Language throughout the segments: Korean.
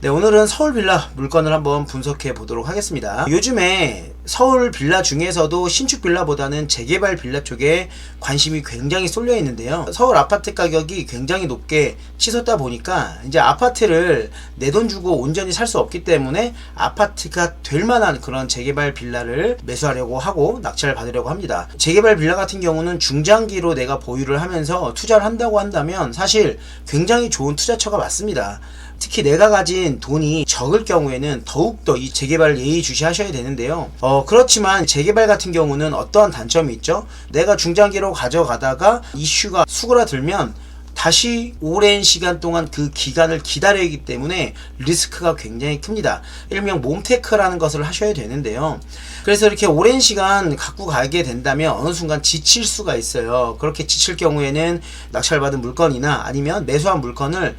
네, 오늘은 서울 빌라 물건을 한번 분석해 보도록 하겠습니다. 요즘에 서울 빌라 중에서도 신축 빌라보다는 재개발 빌라 쪽에 관심이 굉장히 쏠려 있는데요. 서울 아파트 가격이 굉장히 높게 치솟다 보니까 이제 아파트를 내 돈 주고 온전히 살 수 없기 때문에 아파트가 될 만한 그런 재개발 빌라를 매수하려고 하고 낙찰을 받으려고 합니다. 재개발 빌라 같은 경우는 중장기로 내가 보유를 하면서 투자를 한다고 한다면 사실 굉장히 좋은 투자처가 맞습니다. 특히 내가 가진 돈이 적을 경우에는 더욱더 이 재개발 예의주시하셔야 되는데요. 그렇지만 재개발 같은 경우는 어떠한 단점이 있죠? 내가 중장기로 가져가다가 이슈가 수그라들면 다시 오랜 시간 동안 그 기간을 기다려야 하기 때문에 리스크가 굉장히 큽니다. 일명 몸테크라는 것을 하셔야 되는데요. 그래서 이렇게 오랜 시간 갖고 가게 된다면 어느 순간 지칠 수가 있어요. 그렇게 지칠 경우에는 낙찰받은 물건이나 아니면 매수한 물건을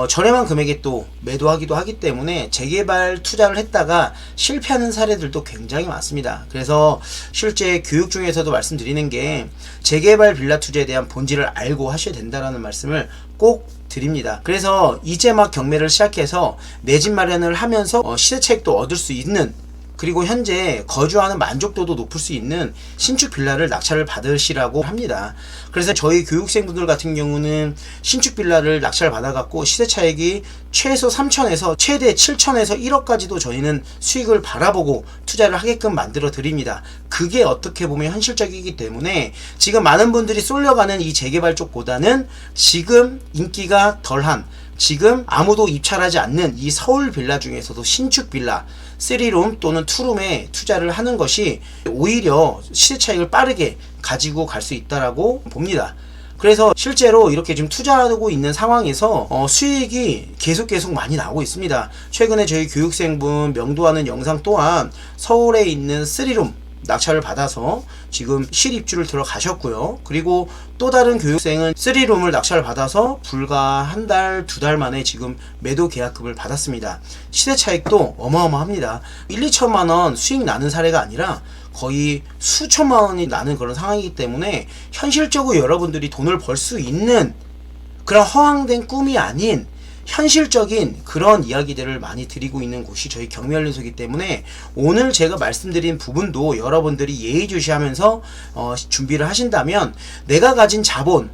저렴한 금액에 또 매도하기도 하기 때문에 재개발 투자를 했다가 실패하는 사례들도 굉장히 많습니다. 그래서 실제 교육 중에서도 말씀드리는 게 재개발 빌라 투자에 대한 본질을 알고 하셔야 된다라는 말씀을 꼭 드립니다. 그래서 이제 막 경매를 시작해서 내 집 마련을 하면서 시세 차익도 얻을 수 있는, 그리고 현재 거주하는 만족도도 높을 수 있는 신축 빌라를 낙찰을 받으시라고 합니다. 그래서 저희 교육생분들 같은 경우는 신축 빌라를 낙찰을 받아갖고 시세 차익이 최소 3천에서 최대 7천에서 1억까지도 저희는 수익을 바라보고 투자를 하게끔 만들어 드립니다. 그게 어떻게 보면 현실적이기 때문에 지금 많은 분들이 쏠려가는 이 재개발 쪽보다는 지금 인기가 덜한, 지금 아무도 입찰하지 않는 이 서울 빌라 중에서도 신축 빌라 3룸 또는 2룸에 투자를 하는 것이 오히려 시세 차익을 빠르게 가지고 갈 수 있다라고 봅니다. 그래서 실제로 이렇게 지금 투자하고 있는 상황에서 수익이 계속 많이 나오고 있습니다. 최근에 저희 교육생분 명도하는 영상 또한 서울에 있는 3룸 낙찰을 받아서 지금 실입주를 들어가셨고요. 그리고 또 다른 교육생은 3룸을 낙찰을 받아서 불과 한 달, 두 달 만에 지금 매도 계약금을 받았습니다. 시세 차익도 어마어마합니다. 1, 2천만 원 수익 나는 사례가 아니라 거의 수천만 원이 나는 그런 상황이기 때문에 현실적으로 여러분들이 돈을 벌 수 있는 그런 허황된 꿈이 아닌 현실적인 그런 이야기들을 많이 드리고 있는 곳이 저희 경매연구소이기 때문에 오늘 제가 말씀드린 부분도 여러분들이 예의주시하면서 준비를 하신다면 내가 가진 자본,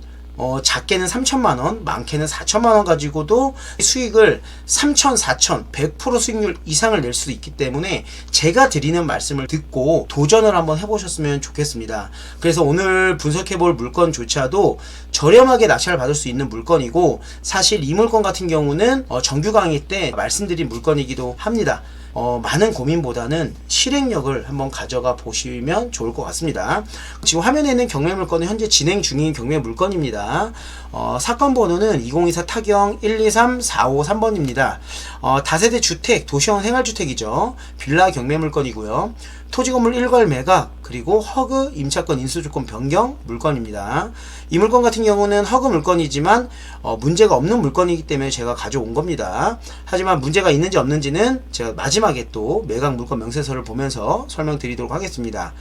작게는 3천만원, 많게는 4천만원 가지고도 수익을 3천, 4천, 100% 수익률 이상을 낼 수 있기 때문에 제가 드리는 말씀을 듣고 도전을 한번 해보셨으면 좋겠습니다. 그래서 오늘 분석해볼 물건조차도 저렴하게 낙찰을 받을 수 있는 물건이고, 사실 이 물건 같은 경우는 정규 강의 때 말씀드린 물건이기도 합니다. 많은 고민보다는 실행력을 한번 가져가 보시면 좋을 것 같습니다. 지금 화면에 있는 경매 물건은 현재 진행 중인 경매 물건입니다. 사건 번호는 2024 타경 123453번입니다. 다세대 주택, 도시형 생활주택이죠. 빌라 경매 물건이고요. 토지건물 일괄 매각, 그리고 허그 임차권 인수조건 변경 물건입니다. 이 물건 같은 경우는 허그 물건이지만 문제가 없는 물건이기 때문에 제가 가져온 겁니다. 하지만 문제가 있는지 없는지는 제가 마지막에 또 매각 물건 명세서를 보면서 설명드리도록 하겠습니다.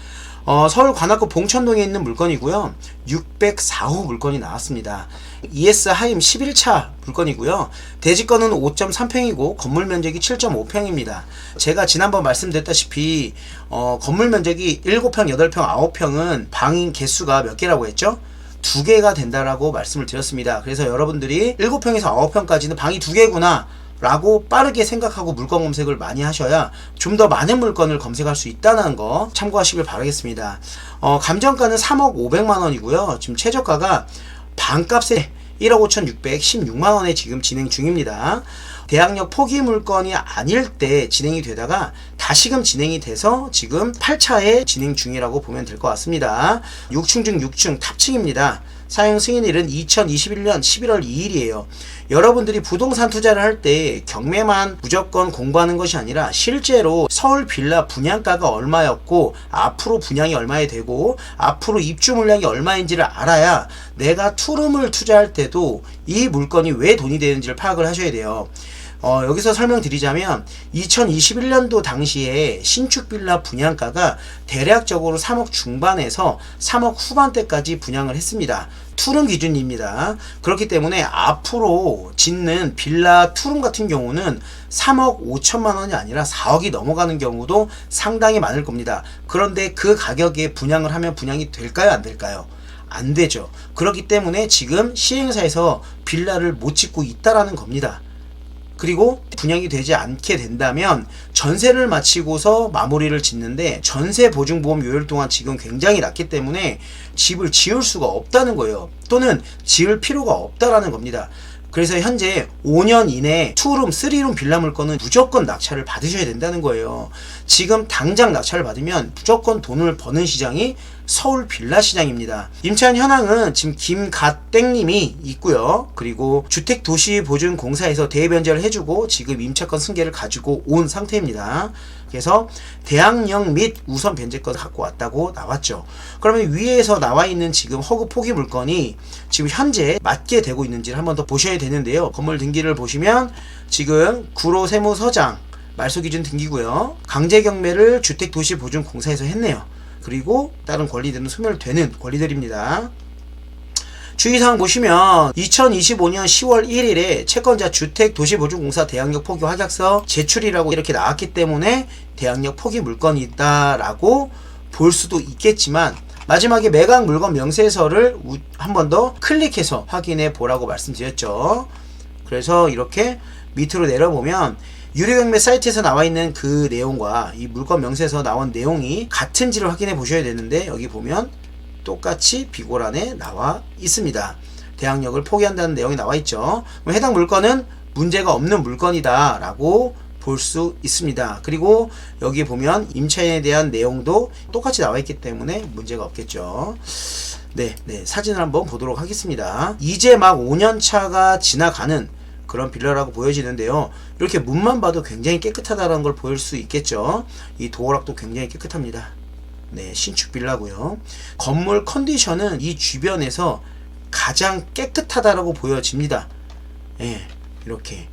서울 관악구 봉천동에 있는 물건이고요. 604호 물건이 나왔습니다. ES 하임 11차 물건이고요. 대지권은 5.3평이고 건물 면적이 7.5평입니다. 제가 지난번 말씀드렸다시피 건물 면적이 7평, 8평, 9평은 방인 개수가 몇 개라고 했죠? 2개가 된다라고 말씀을 드렸습니다. 그래서 여러분들이 7평에서 9평까지는 방이 2개구나 라고 빠르게 생각하고 물건 검색을 많이 하셔야 좀 더 많은 물건을 검색할 수 있다는 거 참고하시길 바라겠습니다. 감정가는 3억 500만원이고요. 지금 최저가가 반값에 1억 5,616만원에 지금 진행 중입니다. 대학력 포기 물건이 아닐 때 진행이 되다가 다시금 진행이 돼서 지금 8차에 진행 중이라고 보면 될 것 같습니다. 6층 중 6층 탑층입니다. 사용 승인일은 2021년 11월 2일이에요. 여러분들이 부동산 투자를 할 때 경매만 무조건 공부하는 것이 아니라 실제로 서울 빌라 분양가가 얼마였고 앞으로 분양이 얼마에 되고 앞으로 입주 물량이 얼마인지를 알아야 내가 투룸을 투자할 때도 이 물건이 왜 돈이 되는지를 파악을 하셔야 돼요. 여기서 설명드리자면 2021년도 당시에 신축 빌라 분양가가 대략적으로 3억 중반에서 3억 후반대까지 분양을 했습니다. 투룸 기준입니다. 그렇기 때문에 앞으로 짓는 빌라 투룸 같은 경우는 3억 5천만 원이 아니라 4억이 넘어가는 경우도 상당히 많을 겁니다. 그런데 그 가격에 분양을 하면 분양이 될까요? 안 될까요? 안 되죠. 그렇기 때문에 지금 시행사에서 빌라를 못 짓고 있다라는 겁니다. 그리고 분양이 되지 않게 된다면 전세를 마치고서 마무리를 짓는데 전세 보증보험 요율 동안 지금 굉장히 낮기 때문에 집을 지을 수가 없다는 거예요. 또는 지을 필요가 없다라는 겁니다. 그래서 현재 5년 이내 2룸, 3룸 빌라 물건은 무조건 낙찰을 받으셔야 된다는 거예요. 지금 당장 낙찰을 받으면 무조건 돈을 버는 시장이 서울 빌라 시장입니다. 임차인 현황은 지금 김가땡님이 있고요. 그리고 주택도시보증공사에서 대변제를 해주고 지금 임차권 승계를 가지고 온 상태입니다. 그래서 대항력 및 우선 변제권 갖고 왔다고 나왔죠. 그러면 위에서 나와 있는 지금 허구 포기 물건이 지금 현재 맞게 되고 있는지를 한번 더 보셔야 되는데요. 건물 등기를 보시면 지금 구로 세무서장 말소기준 등기고요. 강제경매를 주택도시보증공사에서 했네요. 그리고 다른 권리들은 소멸되는 권리들입니다. 주의사항 보시면 2025년 10월 1일에 채권자 주택도시보증공사 대항력 포기 확약서 제출이라고 이렇게 나왔기 때문에 대항력 포기 물건이 있다라고 볼 수도 있겠지만 마지막에 매각 물건 명세서를 한 번 더 클릭해서 확인해 보라고 말씀드렸죠. 그래서 이렇게 밑으로 내려보면 유료경매 사이트에서 나와 있는 그 내용과 이 물건 명세서 나온 내용이 같은지를 확인해 보셔야 되는데 여기 보면 똑같이 비고란에 나와 있습니다. 대항력을 포기한다는 내용이 나와 있죠. 해당 물건은 문제가 없는 물건이다 라고 볼 수 있습니다. 그리고 여기 보면 임차인에 대한 내용도 똑같이 나와 있기 때문에 문제가 없겠죠. 네, 사진을 한번 보도록 하겠습니다. 이제 막 5년차가 지나가는 그런 빌라라고 보여지는데요. 이렇게 문만 봐도 굉장히 깨끗하다는 걸 보일 수 있겠죠. 이 도어락도 굉장히 깨끗합니다. 네, 신축 빌라고요. 건물 컨디션은 이 주변에서 가장 깨끗하다라고 보여집니다. 네, 이렇게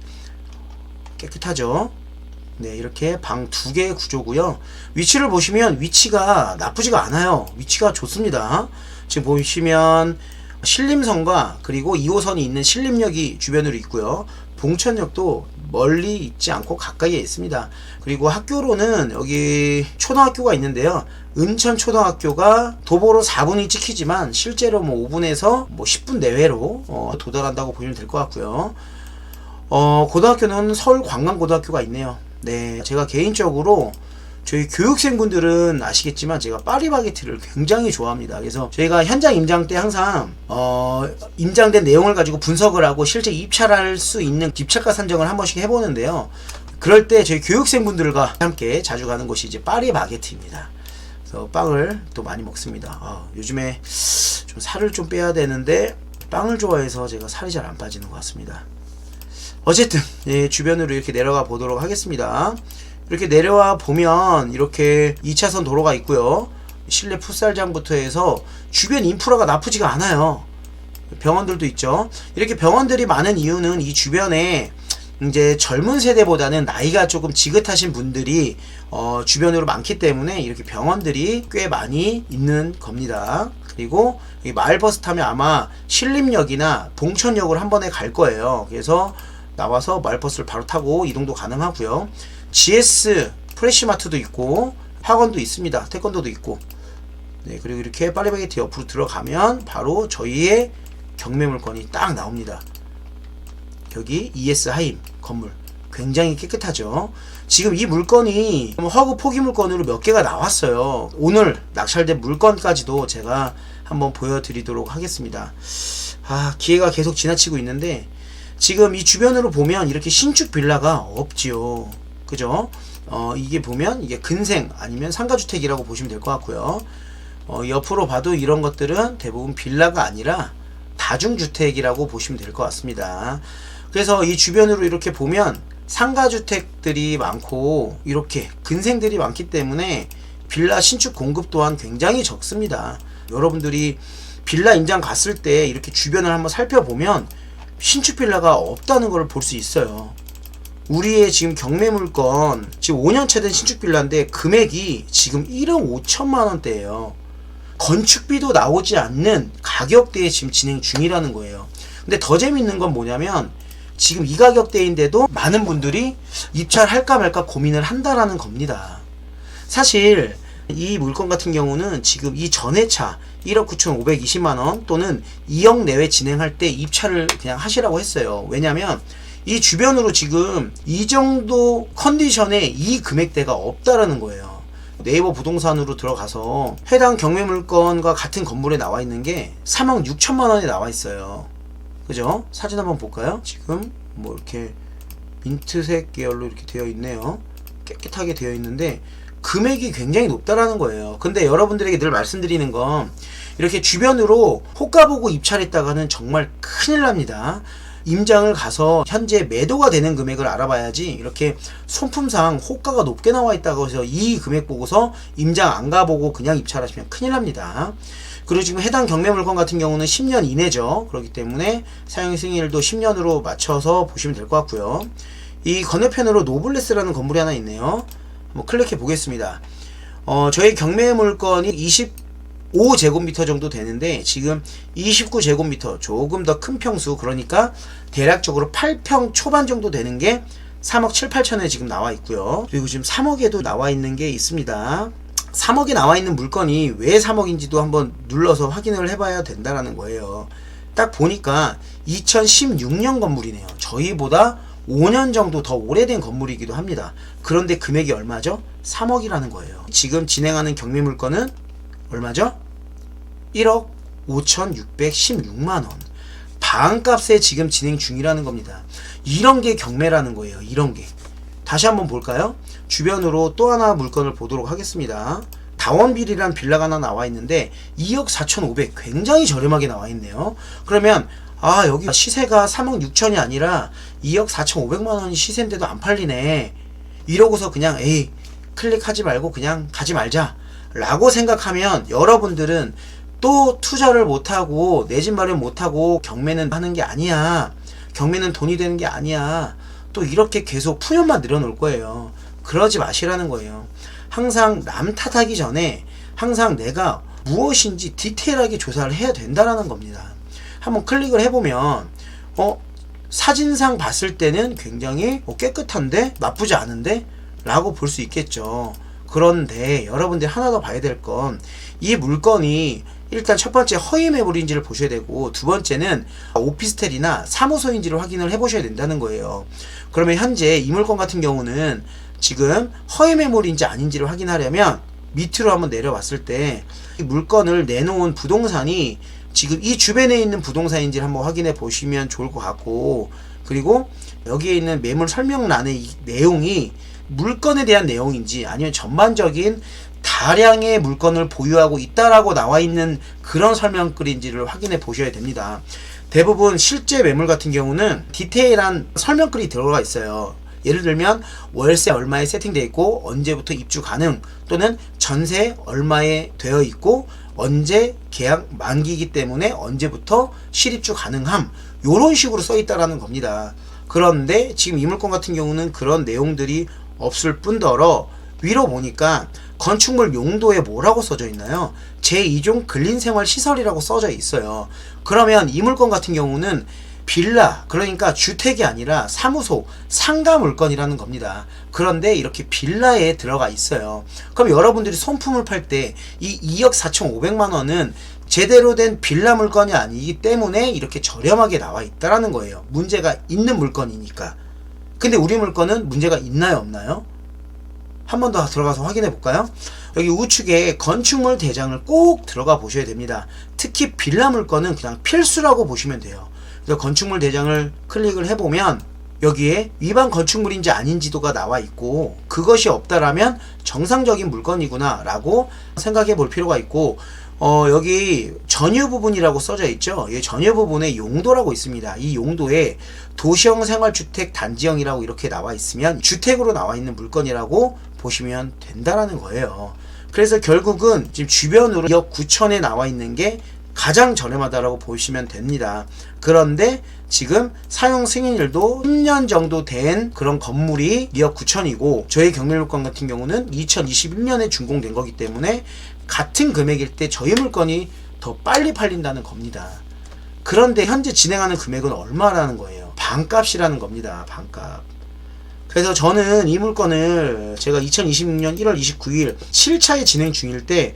깨끗하죠. 네, 이렇게 방 2개의 구조고요. 위치를 보시면 위치가 나쁘지가 않아요. 위치가 좋습니다. 지금 보시면 신림선과 그리고 2호선이 있는 신림역이 주변으로 있고요. 봉천역도 멀리 있지 않고 가까이에 있습니다. 그리고 학교로는 여기 초등학교가 있는데요. 은천초등학교가 도보로 4분이 찍히지만 실제로 5분에서 10분 내외로 도달한다고 보시면 될 것 같고요. 고등학교는 서울관광고등학교가 있네요. 네, 제가 개인적으로 저희 교육생분들은 아시겠지만 제가 파리바게트를 굉장히 좋아합니다. 그래서 저희가 현장 임장 때 항상 임장된 내용을 가지고 분석을 하고 실제 입찰할 수 있는 입찰가 산정을 한 번씩 해보는데요. 그럴 때 저희 교육생분들과 함께 자주 가는 곳이 이제 파리바게트입니다. 그래서 빵을 또 많이 먹습니다. 요즘에 좀 살을 좀 빼야 되는데 빵을 좋아해서 제가 살이 잘 안 빠지는 것 같습니다. 어쨌든 예, 주변으로 이렇게 내려가 보도록 하겠습니다. 이렇게 내려와 보면 이렇게 2차선 도로가 있고요. 실내 풋살장부터 해서 주변 인프라가 나쁘지가 않아요. 병원들도 있죠. 이렇게 병원들이 많은 이유는 이 주변에 이제 젊은 세대보다는 나이가 조금 지긋하신 분들이 주변으로 많기 때문에 이렇게 병원들이 꽤 많이 있는 겁니다. 그리고 이 마을버스 타면 아마 신림역이나 봉천역으로 한 번에 갈 거예요. 그래서 나와서 마을버스를 바로 타고 이동도 가능하고요. GS 프레시마트도 있고 학원도 있습니다. 태권도도 있고. 네, 그리고 이렇게 파리바게트 옆으로 들어가면 바로 저희의 경매 물건이 딱 나옵니다. 여기 ES 하임 건물 굉장히 깨끗하죠. 지금 이 물건이 허구 포기 물건으로 몇 개가 나왔어요. 오늘 낙찰된 물건까지도 제가 한번 보여드리도록 하겠습니다. 기회가 계속 지나치고 있는데 지금 이 주변으로 보면 이렇게 신축 빌라가 없지요. 그죠? 이게 보면 이게 근생 아니면 상가주택이라고 보시면 될 것 같고요. 옆으로 봐도 이런 것들은 대부분 빌라가 아니라 다중주택이라고 보시면 될 것 같습니다. 그래서 이 주변으로 이렇게 보면 상가주택들이 많고 이렇게 근생들이 많기 때문에 빌라 신축 공급 또한 굉장히 적습니다. 여러분들이 빌라 임장 갔을 때 이렇게 주변을 한번 살펴보면 신축 빌라가 없다는 걸 볼 수 있어요. 우리의 지금 경매 물건 지금 5년차 된 신축 빌라인데 금액이 지금 1억 5천만 원대예요. 건축비도 나오지 않는 가격대에 지금 진행 중이라는 거예요. 근데 더 재밌는 건 뭐냐면 지금 이 가격대인데도 많은 분들이 입찰할까 말까 고민을 한다라는 겁니다. 사실 이 물건 같은 경우는 지금 이 전회차 1억 9,520만원 또는 2억 내외 진행할 때 입찰을 그냥 하시라고 했어요. 왜냐면 이 주변으로 지금 이 정도 컨디션에 이 금액대가 없다라는 거예요. 네이버 부동산으로 들어가서 해당 경매 물건과 같은 건물에 나와 있는 게 3억 6천만 원에 나와 있어요. 그죠? 사진 한번 볼까요? 지금 뭐 이렇게 민트색 계열로 이렇게 되어 있네요. 깨끗하게 되어 있는데 금액이 굉장히 높다라는 거예요. 근데 여러분들에게 늘 말씀드리는 건 이렇게 주변으로 호가 보고 입찰했다가는 정말 큰일 납니다. 임장을 가서 현재 매도가 되는 금액을 알아봐야지 이렇게 손품상 호가가 높게 나와 있다고 해서 이 금액 보고서 임장 안 가보고 그냥 입찰하시면 큰일 납니다. 그리고 지금 해당 경매 물건 같은 경우는 10년 이내죠. 그렇기 때문에 사용 승인일도 10년으로 맞춰서 보시면 될 것 같고요. 이 건너편으로 노블레스라는 건물이 하나 있네요. 한번 클릭해 보겠습니다. 저희 경매 물건이 25제곱미터 정도 되는데 지금 29제곱미터 조금 더 큰 평수, 그러니까 대략적으로 8평 초반 정도 되는 게 3억 7, 8천에 지금 나와 있고요. 그리고 지금 3억에도 나와 있는 게 있습니다. 3억에 나와 있는 물건이 왜 3억인지도 한번 눌러서 확인을 해봐야 된다라는 거예요. 딱 보니까 2016년 건물이네요. 저희보다 5년 정도 더 오래된 건물이기도 합니다. 그런데 금액이 얼마죠? 3억이라는 거예요. 지금 진행하는 경매 물건은 얼마죠? 1억 5,616만원. 반값에 지금 진행 중이라는 겁니다. 이런 게 경매라는 거예요. 이런 게. 다시 한번 볼까요? 주변으로 또 하나 물건을 보도록 하겠습니다. 다원빌이란 빌라가 하나 나와 있는데 2억 4,500, 굉장히 저렴하게 나와 있네요. 그러면 여기 시세가 3억 6천이 아니라 2억 4,500만원이 시세인데도 안 팔리네, 이러고서 그냥 클릭하지 말고 그냥 가지 말자 라고 생각하면 여러분들은 또 투자를 못하고 내 집 마련 못하고 경매는 하는 게 아니야, 경매는 돈이 되는 게 아니야, 또 이렇게 계속 푸념만 늘어놓을 거예요. 그러지 마시라는 거예요. 항상 남 탓하기 전에 항상 내가 무엇인지 디테일하게 조사를 해야 된다라는 겁니다. 한번 클릭을 해보면 사진상 봤을 때는 굉장히 깨끗한데 나쁘지 않은데 라고 볼 수 있겠죠. 그런데 여러분들 하나 더 봐야 될 건 이 물건이 일단 첫 번째 허위 매물인지를 보셔야 되고, 두 번째는 오피스텔이나 사무소인지를 확인을 해 보셔야 된다는 거예요. 그러면 현재 이 물건 같은 경우는 지금 허위 매물인지 아닌지를 확인하려면 밑으로 한번 내려왔을 때 이 물건을 내놓은 부동산이 지금 이 주변에 있는 부동산인지를 한번 확인해 보시면 좋을 것 같고, 그리고 여기에 있는 매물 설명란의 이 내용이 물건에 대한 내용인지 아니면 전반적인 다량의 물건을 보유하고 있다라고 나와 있는 그런 설명글인지를 확인해 보셔야 됩니다. 대부분 실제 매물 같은 경우는 디테일한 설명글이 들어가 있어요. 예를 들면 월세 얼마에 세팅되어 있고 언제부터 입주 가능, 또는 전세 얼마에 되어 있고 언제 계약 만기이기 때문에 언제부터 실입주 가능함, 요런 식으로 써 있다라는 겁니다. 그런데 지금 이 물건 같은 경우는 그런 내용들이 없을 뿐더러 위로 보니까 건축물 용도에 뭐라고 써져 있나요? 제2종 근린생활시설이라고 써져 있어요. 그러면 이 물건 같은 경우는 빌라, 그러니까 주택이 아니라 사무소, 상가 물건이라는 겁니다. 그런데 이렇게 빌라에 들어가 있어요. 그럼 여러분들이 손품을 팔 때 이 2억 4,500만원은 제대로 된 빌라 물건이 아니기 때문에 이렇게 저렴하게 나와 있다라는 거예요. 문제가 있는 물건이니까. 근데 우리 물건은 문제가 있나요, 없나요? 한 번 더 들어가서 확인해 볼까요? 여기 우측에 건축물 대장을 꼭 들어가 보셔야 됩니다. 특히 빌라 물건은 그냥 필수라고 보시면 돼요. 그래서 건축물 대장을 클릭을 해보면 여기에 위반 건축물인지 아닌지도가 나와 있고, 그것이 없다라면 정상적인 물건이구나 라고 생각해 볼 필요가 있고, 여기 전유 부분이라고 써져 있죠. 이 전유 부분에 용도라고 있습니다. 이 용도에 도시형 생활주택 단지형이라고 이렇게 나와 있으면 주택으로 나와 있는 물건이라고 보시면 된다라는 거예요. 그래서 결국은 지금 주변으로 2억 9천에 나와 있는 게 가장 저렴하다라고 보시면 됩니다. 그런데 지금 사용 승인일도 10년 정도 된 그런 건물이 2억 9천이고 저희 경매물건 같은 경우는 2021년에 준공된 거기 때문에 같은 금액일 때 저희 물건이 더 빨리 팔린다는 겁니다. 그런데 현재 진행하는 금액은 얼마라는 거예요? 반값이라는 겁니다. 반값. 그래서 저는 이 물건을 제가 2026년 1월 29일 7차에 진행 중일 때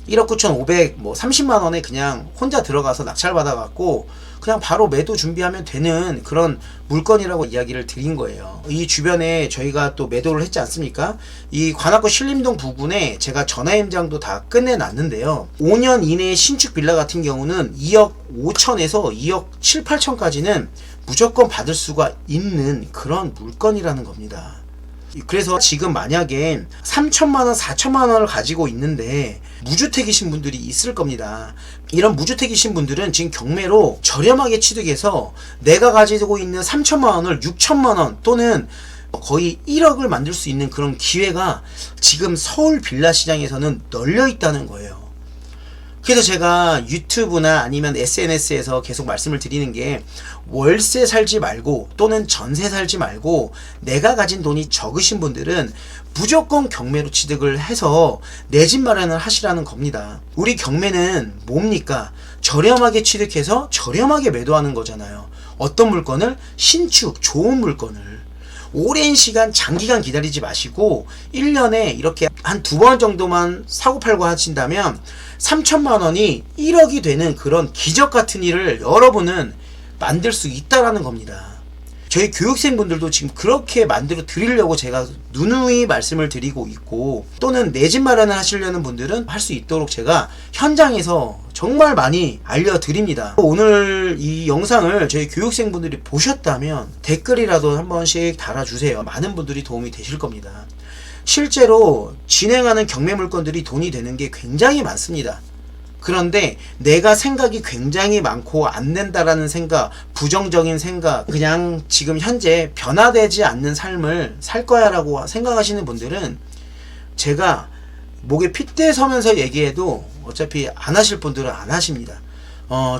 1억 9,500 뭐 30만원에 그냥 혼자 들어가서 낙찰 받아갖고 그냥 바로 매도 준비하면 되는 그런 물건이라고 이야기를 드린 거예요. 이 주변에 저희가 또 매도를 했지 않습니까? 이 관악구 신림동 부근에 제가 전화임장도 다 끝내놨는데요. 5년 이내의 신축 빌라 같은 경우는 2억 5천에서 2억 7, 8천까지는 무조건 받을 수가 있는 그런 물건이라는 겁니다. 그래서 지금 만약에 3천만원, 4천만원을 가지고 있는데 무주택이신 분들이 있을 겁니다. 이런 무주택이신 분들은 지금 경매로 저렴하게 취득해서 내가 가지고 있는 3천만원을 6천만원 또는 거의 1억을 만들 수 있는 그런 기회가 지금 서울 빌라 시장에서는 널려 있다는 거예요. 그래서 제가 유튜브나 아니면 SNS에서 계속 말씀을 드리는 게 월세 살지 말고 또는 전세 살지 말고 내가 가진 돈이 적으신 분들은 무조건 경매로 취득을 해서 내 집 마련을 하시라는 겁니다. 우리 경매는 뭡니까? 저렴하게 취득해서 저렴하게 매도하는 거잖아요. 어떤 물건을? 신축, 좋은 물건을. 오랜 시간 장기간 기다리지 마시고 1년에 이렇게 한 2번 정도만 사고팔고 하신다면 3천만원이 1억이 되는 그런 기적 같은 일을 여러분은 만들 수 있다라는 겁니다. 저희 교육생분들도 지금 그렇게 만들어 드리려고 제가 누누이 말씀을 드리고 있고 또는 내 집 마련을 하시려는 분들은 할 수 있도록 제가 현장에서 정말 많이 알려드립니다. 오늘 이 영상을 저희 교육생분들이 보셨다면 댓글이라도 한 번씩 달아주세요. 많은 분들이 도움이 되실 겁니다. 실제로 진행하는 경매 물건들이 돈이 되는 게 굉장히 많습니다. 그런데 내가 생각이 굉장히 많고 안 된다라는 생각, 부정적인 생각, 그냥 지금 현재 변화되지 않는 삶을 살 거야 라고 생각하시는 분들은 제가 목에 핏대 서면서 얘기해도 어차피 안 하실 분들은 안 하십니다.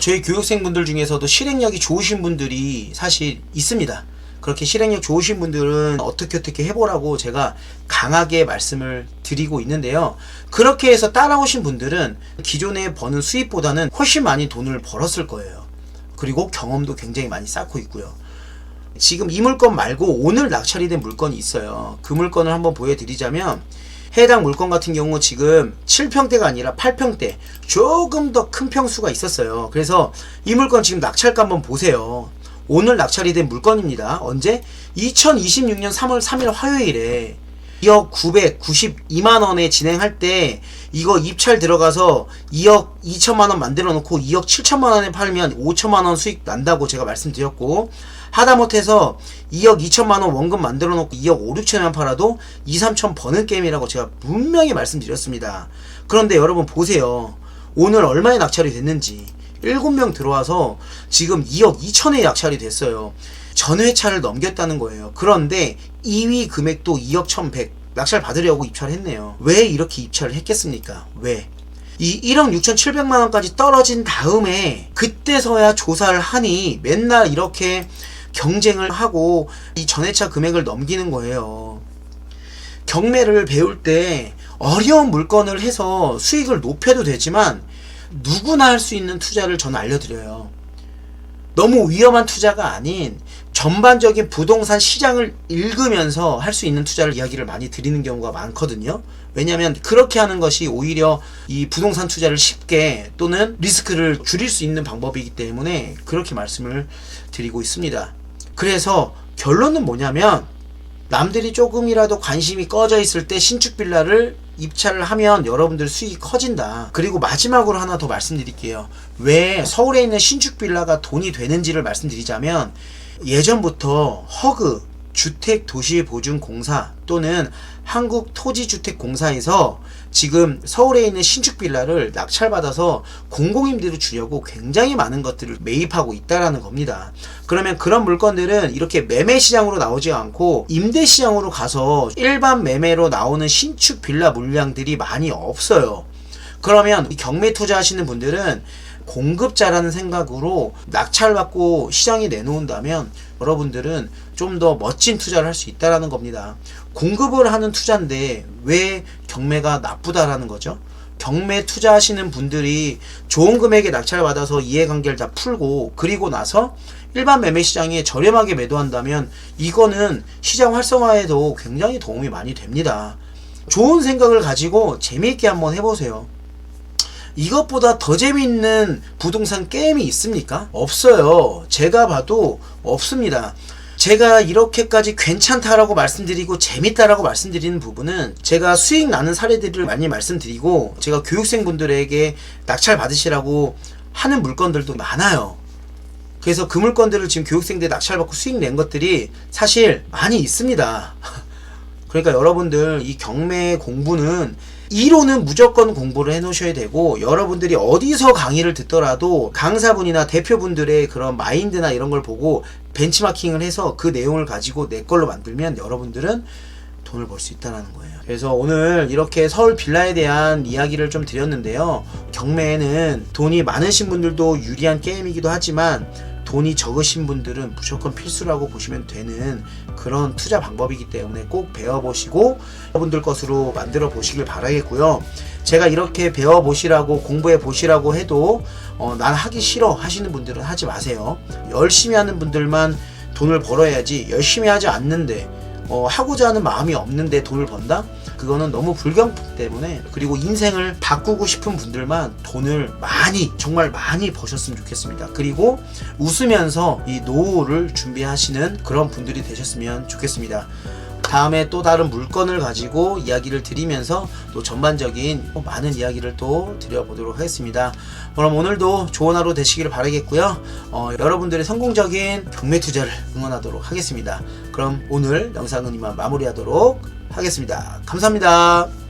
저희 교육생분들 중에서도 실행력이 좋으신 분들이 사실 있습니다. 그렇게 실행력 좋으신 분들은 어떻게 해보라고 제가 강하게 말씀을 드리고 있는데요. 그렇게 해서 따라오신 분들은 기존에 버는 수입보다는 훨씬 많이 돈을 벌었을 거예요. 그리고 경험도 굉장히 많이 쌓고 있고요. 지금 이 물건 말고 오늘 낙찰이 된 물건이 있어요. 그 물건을 한번 보여드리자면 해당 물건 같은 경우 지금 7평대가 아니라 8평대 조금 더 큰 평수가 있었어요. 그래서 이 물건 지금 낙찰가 한번 보세요. 오늘 낙찰이 된 물건입니다. 언제? 2026년 3월 3일 화요일에 2억 992만원에 진행할 때 이거 입찰 들어가서 2억 2천만원 만들어 놓고 2억 7천만원에 팔면 5천만원 수익 난다고 제가 말씀드렸고 하다못해서 2억 2천만원 원금 만들어 놓고 2억 5, 6천만 팔아도 2, 3천 버는 게임이라고 제가 분명히 말씀드렸습니다. 그런데 여러분 보세요. 오늘 얼마에 낙찰이 됐는지 7명 들어와서 지금 2억 2천에 낙찰이 됐어요. 전회차를 넘겼다는 거예요. 그런데 2위 금액도 2억 1100 낙찰 받으려고 입찰했네요. 왜 이렇게 입찰을 했겠습니까? 왜? 이 1억 6,700만원까지 떨어진 다음에 그때서야 조사를 하니 맨날 이렇게 경쟁을 하고 이 전회차 금액을 넘기는 거예요. 경매를 배울 때 어려운 물건을 해서 수익을 높여도 되지만 누구나 할 수 있는 투자를 저는 알려드려요. 너무 위험한 투자가 아닌 전반적인 부동산 시장을 읽으면서 할 수 있는 투자를 이야기를 많이 드리는 경우가 많거든요. 왜냐하면 그렇게 하는 것이 오히려 이 부동산 투자를 쉽게 또는 리스크를 줄일 수 있는 방법이기 때문에 그렇게 말씀을 드리고 있습니다. 그래서 결론은 뭐냐면 남들이 조금이라도 관심이 꺼져 있을 때 신축 빌라를 입찰을 하면 여러분들 수익이 커진다. 그리고 마지막으로 하나 더 말씀드릴게요. 왜 서울에 있는 신축 빌라가 돈이 되는지를 말씀드리자면 예전부터 허그 주택도시보증공사 또는 한국토지주택공사에서 지금 서울에 있는 신축 빌라를 낙찰받아서 공공임대로 주려고 굉장히 많은 것들을 매입하고 있다라는 겁니다. 그러면 그런 물건들은 이렇게 매매 시장으로 나오지 않고 임대 시장으로 가서 일반 매매로 나오는 신축 빌라 물량들이 많이 없어요. 그러면 경매 투자하시는 분들은 공급자라는 생각으로 낙찰받고 시장에 내놓은다면 여러분들은 좀 더 멋진 투자를 할 수 있다는 겁니다. 공급을 하는 투자인데 왜 경매가 나쁘다라는 거죠? 경매 투자하시는 분들이 좋은 금액에 낙찰받아서 이해관계를 다 풀고 그리고 나서 일반 매매 시장에 저렴하게 매도한다면 이거는 시장 활성화에도 굉장히 도움이 많이 됩니다. 좋은 생각을 가지고 재미있게 한번 해보세요. 이것보다 더 재미있는 부동산 게임이 있습니까? 없어요. 제가 봐도 없습니다. 제가 이렇게까지 괜찮다라고 말씀드리고 재밌다라고 말씀드리는 부분은 제가 수익 나는 사례들을 많이 말씀드리고 제가 교육생분들에게 낙찰 받으시라고 하는 물건들도 많아요. 그래서 그 물건들을 지금 교육생들 낙찰받고 수익 낸 것들이 사실 많이 있습니다. 그러니까 여러분들 이 경매 공부는 이론은 무조건 공부를 해 놓으셔야 되고 여러분들이 어디서 강의를 듣더라도 강사분이나 대표분들의 그런 마인드나 이런 걸 보고 벤치마킹을 해서 그 내용을 가지고 내 걸로 만들면 여러분들은 돈을 벌 수 있다는 거예요. 그래서 오늘 이렇게 서울 빌라에 대한 이야기를 좀 드렸는데요. 경매에는 돈이 많으신 분들도 유리한 게임이기도 하지만 돈이 적으신 분들은 무조건 필수라고 보시면 되는 그런 투자 방법이기 때문에 꼭 배워보시고 여러분들 것으로 만들어 보시길 바라겠고요. 제가 이렇게 배워보시라고 공부해 보시라고 해도 난 하기 싫어 하시는 분들은 하지 마세요. 열심히 하는 분들만 돈을 벌어야지 열심히 하지 않는데 하고자 하는 마음이 없는데 돈을 번다? 그거는 너무 불경품 때문에 그리고 인생을 바꾸고 싶은 분들만 돈을 많이 정말 많이 버셨으면 좋겠습니다. 그리고 웃으면서 이 노후를 준비하시는 그런 분들이 되셨으면 좋겠습니다. 다음에 또 다른 물건을 가지고 이야기를 드리면서 또 전반적인 많은 이야기를 또 드려보도록 하겠습니다. 그럼 오늘도 좋은 하루 되시기를 바라겠고요. 여러분들의 성공적인 경매 투자를 응원하도록 하겠습니다. 그럼 오늘 영상은 이만 마무리하도록 하겠습니다. 감사합니다.